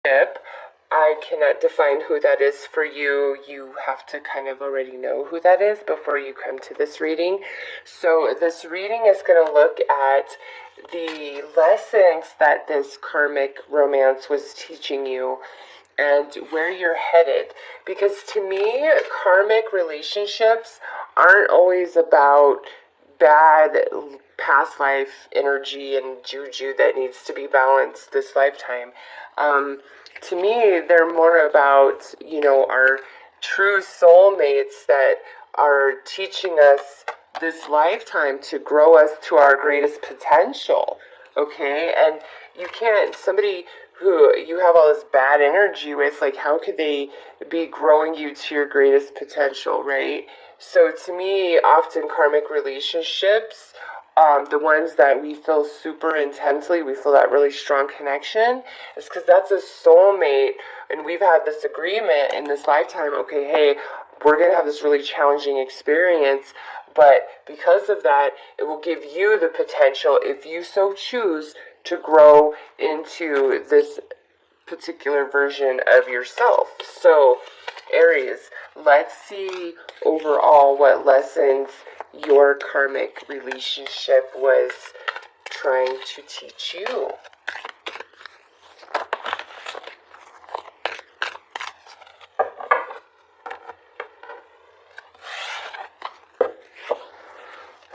I cannot define who that is for you. You have to kind of already know who that is before you come to this reading. So this reading is going to look at the lessons that this karmic romance was teaching you and where you're headed. Because to me, karmic relationships aren't always about bad past life energy and juju that needs to be balanced this lifetime. To me, they're more about, our true soulmates that are teaching us this lifetime to grow us to our greatest potential. Okay? And you can't, somebody who you have all this bad energy with, like, how could they be growing you to your greatest potential, right? So to me, often karmic relationships, the ones that we feel super intensely, we feel that really strong connection, is because that's a soulmate, and we've had this agreement in this lifetime, okay, hey, we're going to have this really challenging experience, but because of that, it will give you the potential, if you so choose, to grow into this particular version of yourself. So, Aries, let's see overall what lessons your karmic relationship was trying to teach you.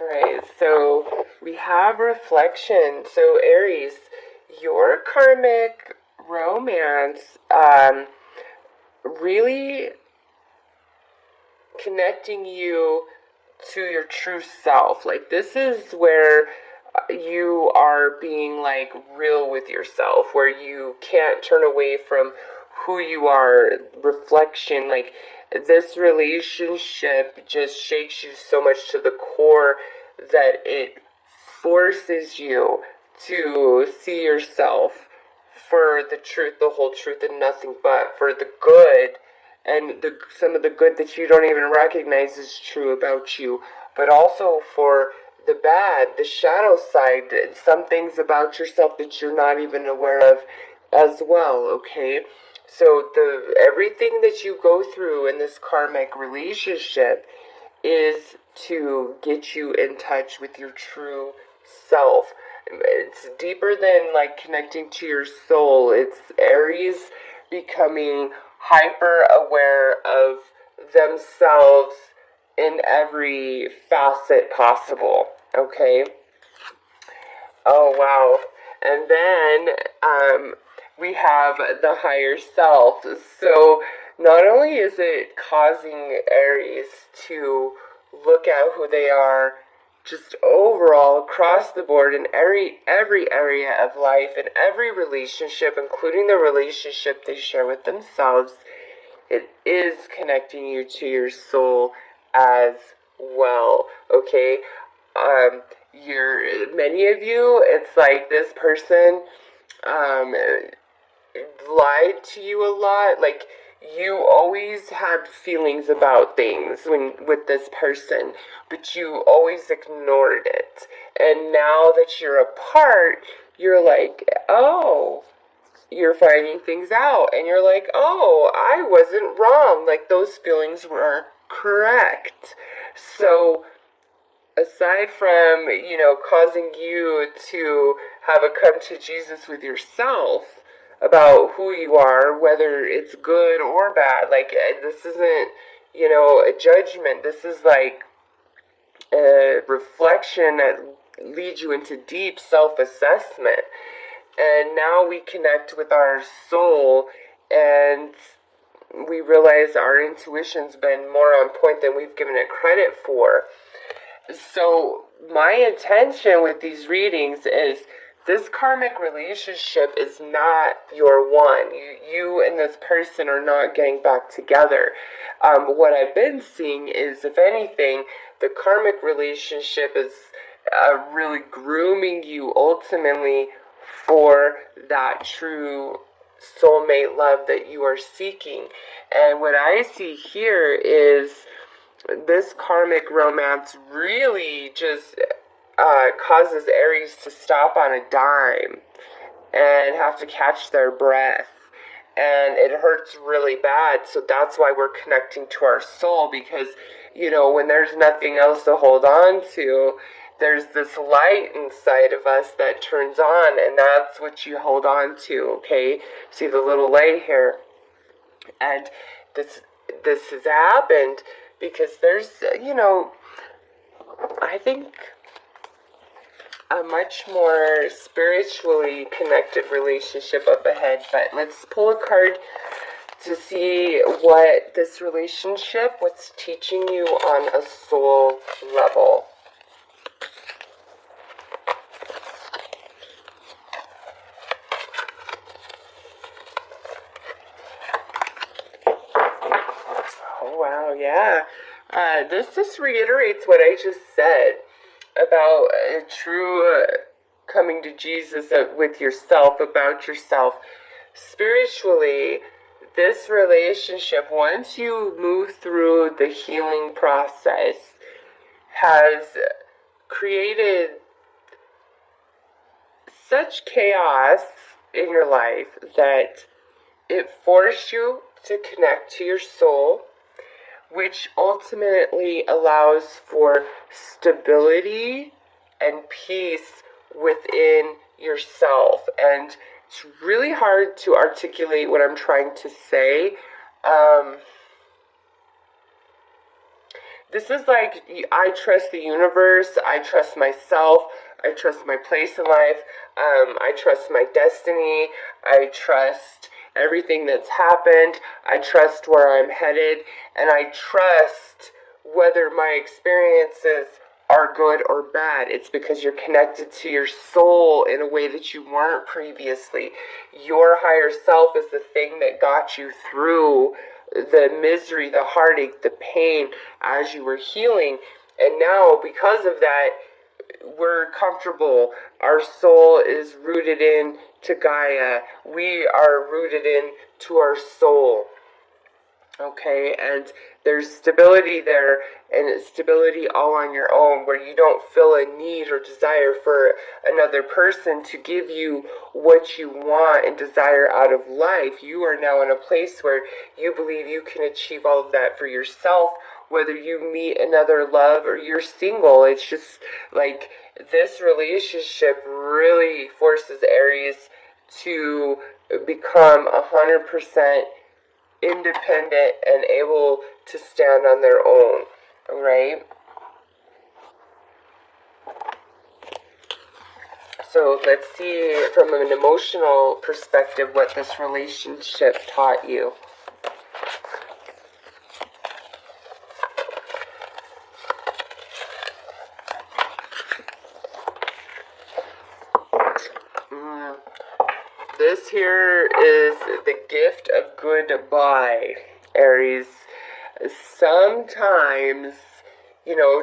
Alright, so we have reflection. So, Aries, your karmic romance really connecting you to your true self. Like, this is where you are being, like, real with yourself, where you can't turn away from who you are. Reflection, like, this relationship just shakes you so much to the core that it forces you to see yourself for the truth, the whole truth, and nothing but, for the good, and some of the good that you don't even recognize is true about you, but also for the bad, the shadow side, some things about yourself that you're not even aware of as well, okay? So everything that you go through in this karmic relationship is to get you in touch with your true self. It's deeper than, like, connecting to your soul. It's Aries becoming hyper aware of themselves in every facet possible. Okay? Oh, wow. And then we have the higher self. So not only is it causing Aries to look at who they are just overall across the board in every area of life, in every relationship, including the relationship they share with themselves, it is connecting you to your soul as well. Okay? Many of you, it's like this person lied to you a lot. Like, you always had feelings about things with this person, but you always ignored it. And now that you're apart, you're like, oh, you're finding things out, and you're like, oh, I wasn't wrong. Like, those feelings were correct. So aside from, causing you to have a come to Jesus with yourself about who you are, whether it's good or bad, like, this isn't, a judgment. This is like a reflection that leads you into deep self-assessment. And now we connect with our soul, and we realize our intuition's been more on point than we've given it credit for. So my intention with these readings is this karmic relationship is not your one. You and this person are not getting back together. What I've been seeing is, if anything, the karmic relationship is really grooming you ultimately for that true soulmate love that you are seeking. And what I see here is this karmic romance really just causes Aries to stop on a dime and have to catch their breath and it hurts really bad. So that's why we're connecting to our soul, because, when there's nothing else to hold on to, there's this light inside of us that turns on, and that's what you hold on to, okay? See the little light here? And this has happened because there's, I think a much more spiritually connected relationship up ahead. But let's pull a card to see what this relationship, what's teaching you on a soul level. Oh, wow, yeah. This just reiterates what I just said about a true coming to Jesus with yourself, about yourself. Spiritually, this relationship, once you move through the healing process, has created such chaos in your life that it forced you to connect to your soul, which ultimately allows for stability and peace within yourself. And it's really hard to articulate what I'm trying to say. This is like, I trust the universe, I trust myself, I trust my place in life, I trust my destiny, I trust everything that's happened, I trust where I'm headed, and I trust whether my experiences are good or bad. It's because you're connected to your soul in a way that you weren't previously. Your higher self is the thing that got you through the misery, the heartache, the pain as you were healing. And now, because of that, we're comfortable. Our soul is rooted in to Gaia. We are rooted in to our soul. Okay, and there's stability there, and it's stability all on your own, where you don't feel a need or desire for another person to give you what you want and desire out of life. You are now in a place where you believe you can achieve all of that for yourself, whether you meet another love or you're single. It's just like this relationship really forces Aries to become 100% independent and able to stand on their own, right? So let's see from an emotional perspective what this relationship taught you. This here is the gift of goodbye, Aries. Sometimes,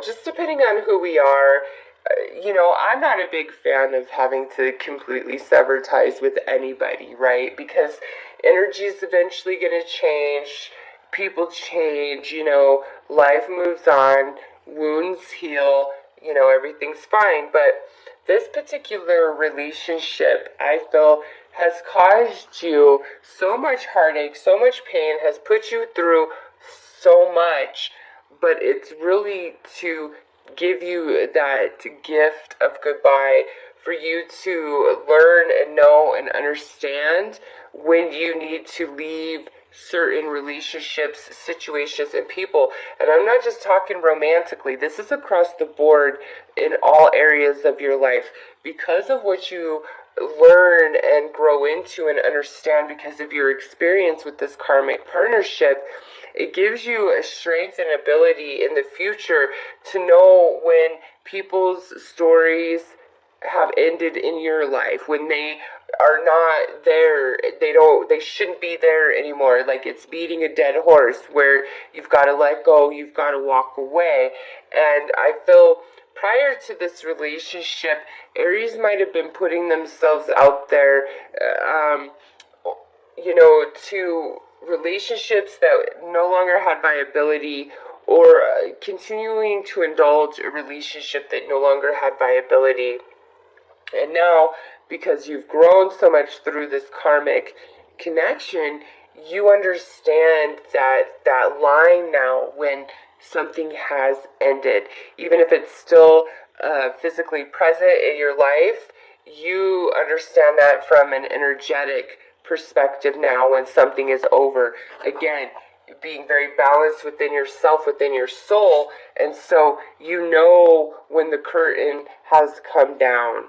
just depending on who we are, I'm not a big fan of having to completely sever ties with anybody, right? Because energy is eventually going to change, people change, life moves on, wounds heal, everything's fine. But this particular relationship, I feel, has caused you so much heartache, so much pain, has put you through so much, but it's really to give you that gift of goodbye, for you to learn and know and understand when you need to leave certain relationships, situations, and people. And I'm not just talking romantically. This is across the board in all areas of your life. Because of what you learn and grow into and understand because of your experience with this karmic partnership, it gives you a strength and ability in the future to know when people's stories have ended in your life, when they are not there, they shouldn't be there anymore. Like, it's beating a dead horse where you've got to let go, you've got to walk away. And I feel prior to this relationship, Aries might have been putting themselves out there, to relationships that no longer had viability, or continuing to indulge a relationship that no longer had viability. And now, because you've grown so much through this karmic, connection, you understand that line now when something has ended. Even if it's still physically present in your life, you understand that from an energetic perspective now when something is over. Again, being very balanced within yourself, within your soul, and so you know when the curtain has come down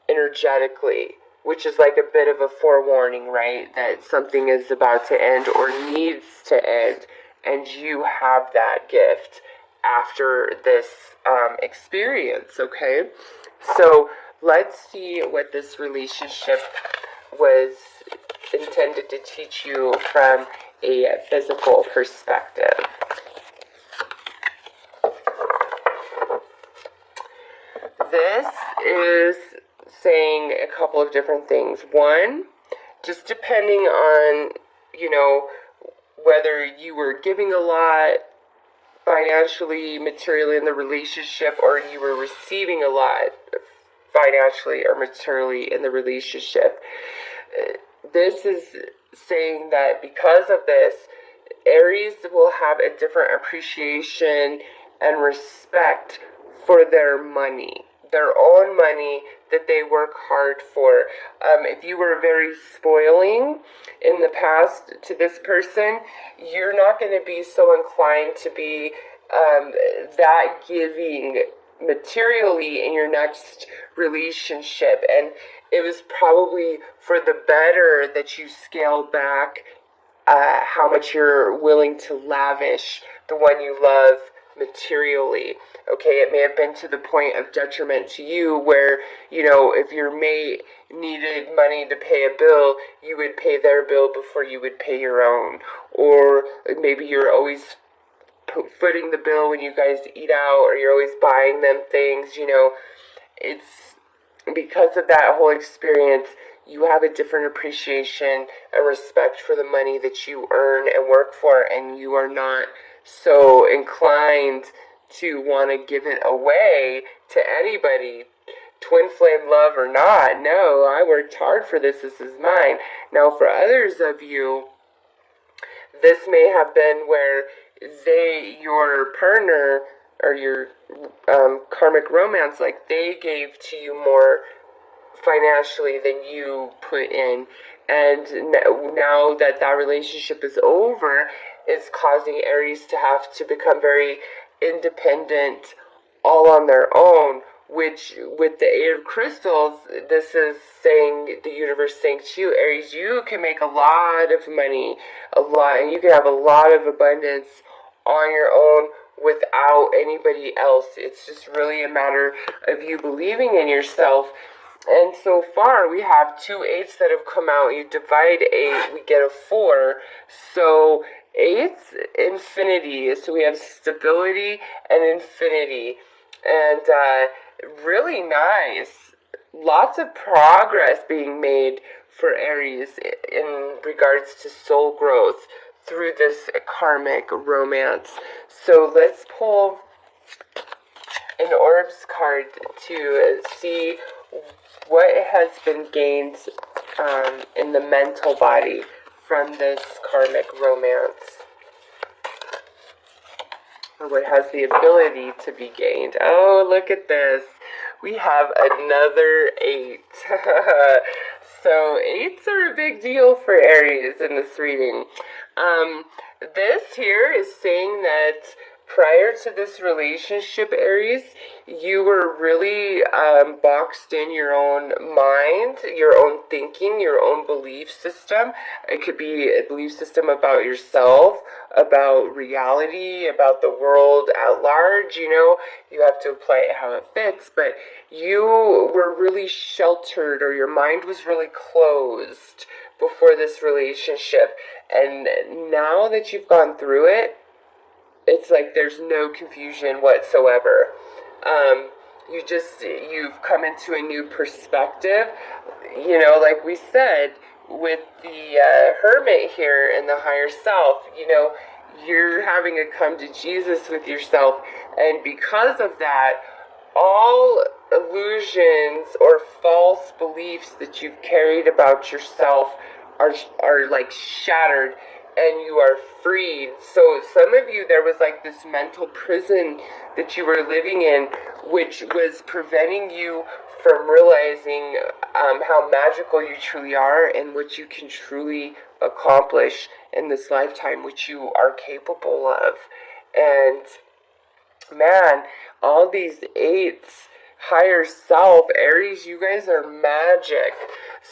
energetically, which is like a bit of a forewarning, right? That something is about to end or needs to end, and you have that gift after this experience, okay? So let's see what this relationship was intended to teach you from a physical perspective. This is saying a couple of different things. One, just depending on, whether you were giving a lot financially, materially in the relationship, or you were receiving a lot financially or materially in the relationship. This is saying that because of this, Aries will have a different appreciation and respect for their money, their own money that they work hard for. If you were very spoiling in the past to this person, you're not going to be so inclined to be that giving materially in your next relationship. And it was probably for the better that you scale back how much you're willing to lavish the one you love materially. Okay, it may have been to the point of detriment to you where, if your mate needed money to pay a bill, you would pay their bill before you would pay your own. Or maybe you're always footing the bill when you guys eat out, or you're always buying them things, It's because of that whole experience, you have a different appreciation and respect for the money that you earn and work for, and you are not so inclined to want to give it away to anybody, twin flame love or not. No, I worked hard for this. This is mine. Now, for others of you, this may have been where your partner or your karmic romance, like they gave to you more financially than you put in, and now that relationship is over, it's causing Aries to have to become very independent, all on their own, which with the Eight of Crystals, this is saying, the universe saying to you, Aries, you can make a lot of money, and you can have a lot of abundance on your own without anybody else. It's just really a matter of you believing in yourself. And so far, we have 2 8s that have come out. You divide 8, we get a 4. So 8's infinity. So we have stability and infinity. And really nice. Lots of progress being made for Aries in regards to soul growth through this karmic romance. So let's pull an Orbs card to see what has been gained in the mental body from this karmic romance. Or what has the ability to be gained. Oh, look at this. We have another 8. So 8s are a big deal for Aries in this reading. This here is saying that prior to this relationship, Aries, you were really boxed in your own mind, your own thinking, your own belief system. It could be a belief system about yourself, about reality, about the world at large. You have to apply it how it fits, but you were really sheltered, or your mind was really closed before this relationship. And now that you've gone through it, it's like there's no confusion whatsoever. You've come into a new perspective. Like we said, with the hermit here in the higher self, you're having a come to Jesus with yourself. And because of that, all illusions or false beliefs that you've carried about yourself are like shattered, and you are freed. So some of you, there was like this mental prison that you were living in, which was preventing you from realizing how magical you truly are and what you can truly accomplish in this lifetime, which you are capable of. And man, all these eights, higher self, Aries, you guys are magic.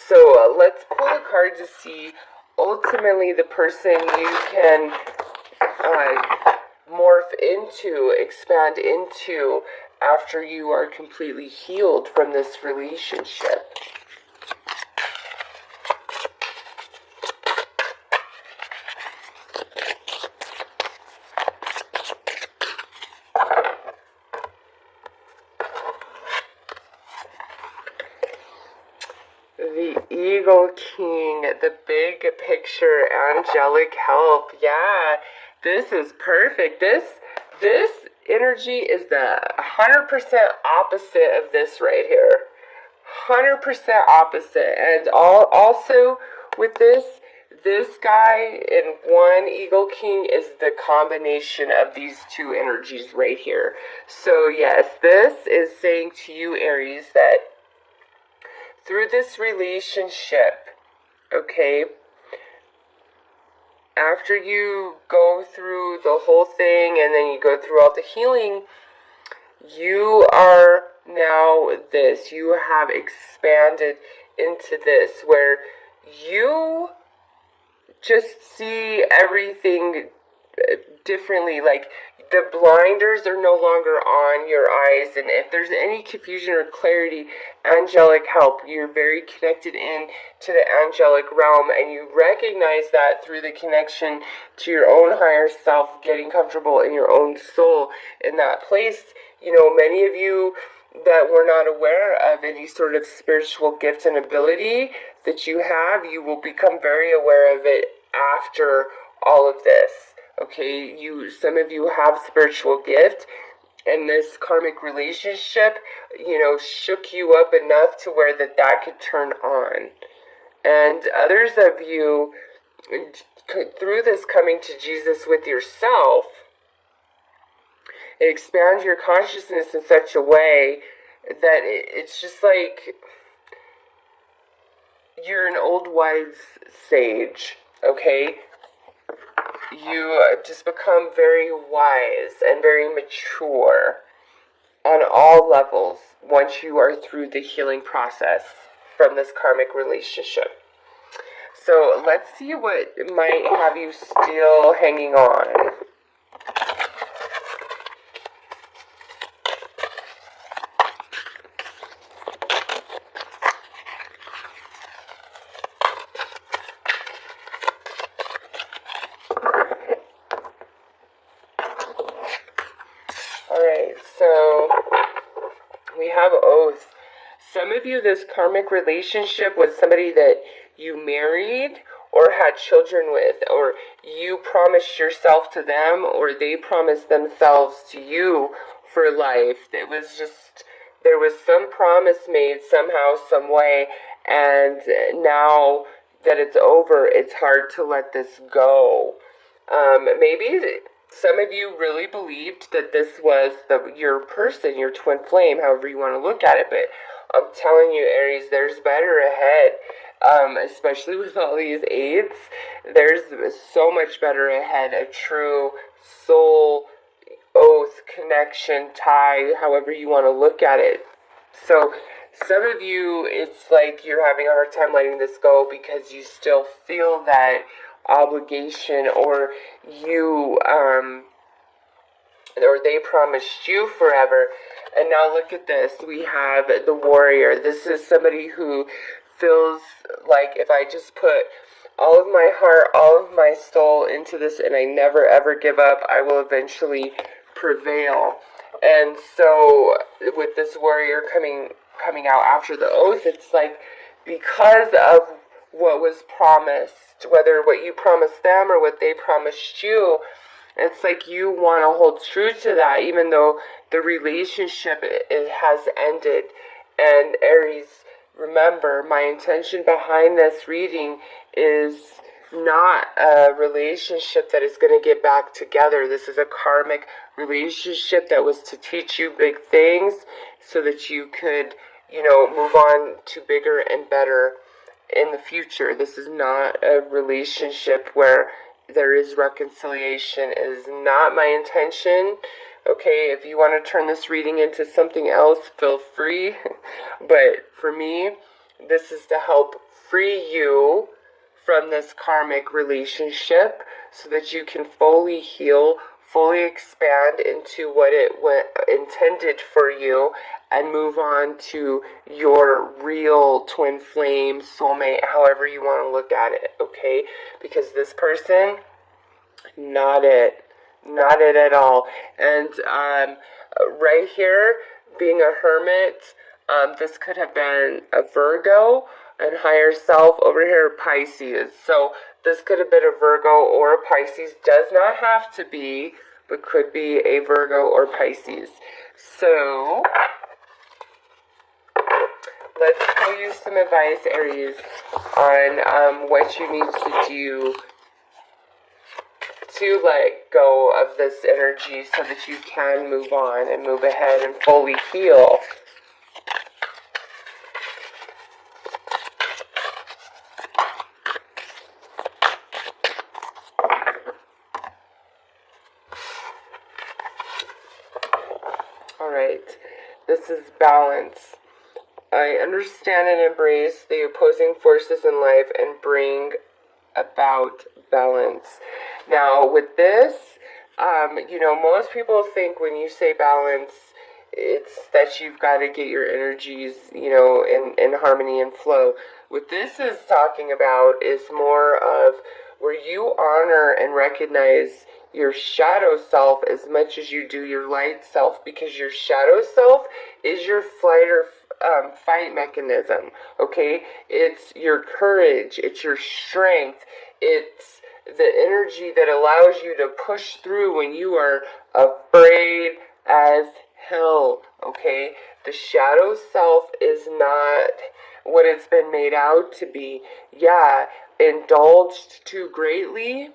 So let's pull a card to see ultimately the person you can morph into, expand into after you are completely healed from this relationship. The Eagle King, the big picture, angelic help. Yeah, this is perfect. This energy is the 100% opposite of this right here. 100% opposite. And also with this guy and one Eagle King is the combination of these two energies right here. So yes, this is saying to you, Aries, that through this relationship, okay, after you go through the whole thing and then you go through all the healing, you are now this. You have expanded into this where you just see everything differently. Like the blinders are no longer on your eyes, and if there's any confusion or clarity, angelic help, you're very connected in to the angelic realm, and you recognize that through the connection to your own higher self, getting comfortable in your own soul in that place. You know, many of you that were not aware of any sort of spiritual gift and ability that you have, you will become very aware of it after all of this. Okay, some of you have spiritual gift, and this karmic relationship, you know, shook you up enough to where that could turn on. And others of you, through this coming to Jesus with yourself, it expands your consciousness in such a way that it's just like you're an old wise sage, okay? You just become very wise and very mature on all levels once you are through the healing process from this karmic relationship. So let's see what might have you still hanging on. Alright, so we have oath. Some of you, this karmic relationship was somebody that you married or had children with, or you promised yourself to them, or they promised themselves to you for life. It was just, there was some promise made somehow, some way, and now that it's over, it's hard to let this go. Maybe some of you really believed that this was your person, your twin flame, however you want to look at it, but I'm telling you, Aries, there's better ahead. Especially with all these eights, there's so much better ahead. A true soul oath, connection, tie, however you want to look at it. So some of you, it's like you're having a hard time letting this go because you still feel that obligation, or you or they promised you forever. And now look at this, we have the warrior. This is somebody who feels like, if I just put all of my heart, all of my soul into this and I never ever give up, I will eventually prevail. And so with this warrior coming out after the oath, it's like, because of what was promised, whether what you promised them or what they promised you, it's like you want to hold true to that, even though the relationship has ended. And Aries, remember, my intention behind this reading is not a relationship that is going to get back together. This is a karmic relationship that was to teach you big things so that you could, move on to bigger and better in the future. This is not a relationship where there is reconciliation. It is not my intention. Okay, if you want to turn this reading into something else, feel free. But for me, this is to help free you from this karmic relationship so that you can fully heal, fully expand into what it intended for you, and move on to your real twin flame, soulmate, however you want to look at it, okay? Because this person, not it. Not it at all. And right here, being a hermit, this could have been a Virgo, and higher self over here, Pisces. So this could have been a Virgo or a Pisces. Does not have to be, but could be a Virgo or Pisces. So let's tell you some advice, Aries, on what you need to do to let go of this energy so that you can move on and move ahead and fully heal. Alright, this is balance. I understand and embrace the opposing forces in life and bring about balance. Now, with this, most people think when you say balance, it's that you've got to get your energies, in harmony and flow. What this is talking about is more of where you honor and recognize your shadow self as much as you do your light self, because your shadow self is your flight or fight mechanism, okay? It's your courage, it's your strength, it's the energy that allows you to push through when you are afraid as hell, okay? The shadow self is not what it's been made out to be. Yeah, indulged too greatly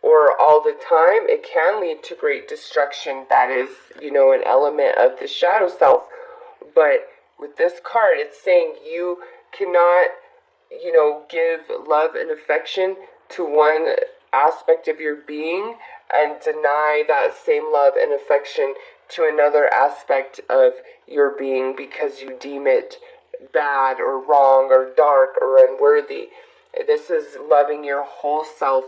or all the time, it can lead to great destruction. That is, an element of the shadow self. But with this card, it's saying you cannot, give love and affection to one aspect of your being and deny that same love and affection to another aspect of your being because you deem it bad or wrong or dark or unworthy. This is loving your whole self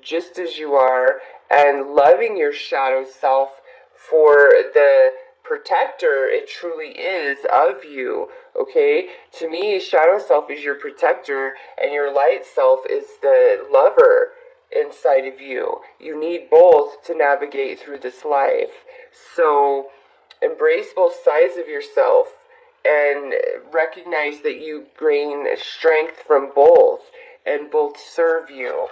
just as you are and loving your shadow self for the protector it truly is of you, okay? To me, shadow self is your protector and your light self is the lover inside of you. You need both to navigate through this life. So embrace both sides of yourself and recognize that you gain strength from both and both serve you.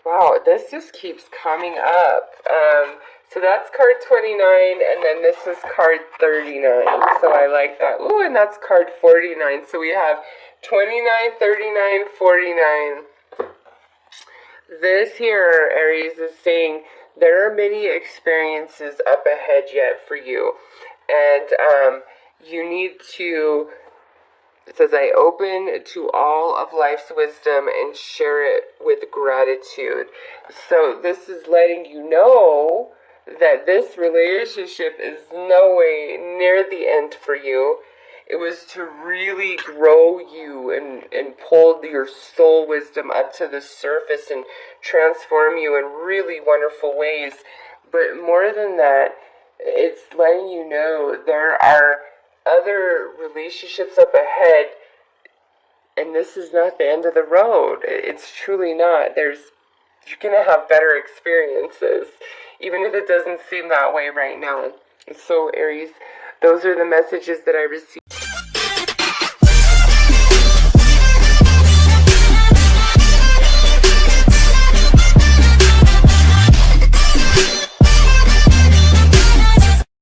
Wow, this just keeps coming up. So that's card 29, and then this is card 39. So I like that. Ooh, and that's card 49. So we have 29, 39, 49. This here, Aries, is saying there are many experiences up ahead yet for you. And you need to... It says, I open to all of life's wisdom and share it with gratitude. So this is letting you know that this relationship is no way near the end for you. It was to really grow you and pull your soul wisdom up to the surface and transform you in really wonderful ways. But more than that, it's letting you know there are other relationships up ahead, and this is not the end of the road. It's truly not. You're gonna have better experiences, even if it doesn't seem that way right now. So Aries, those are the messages that I received.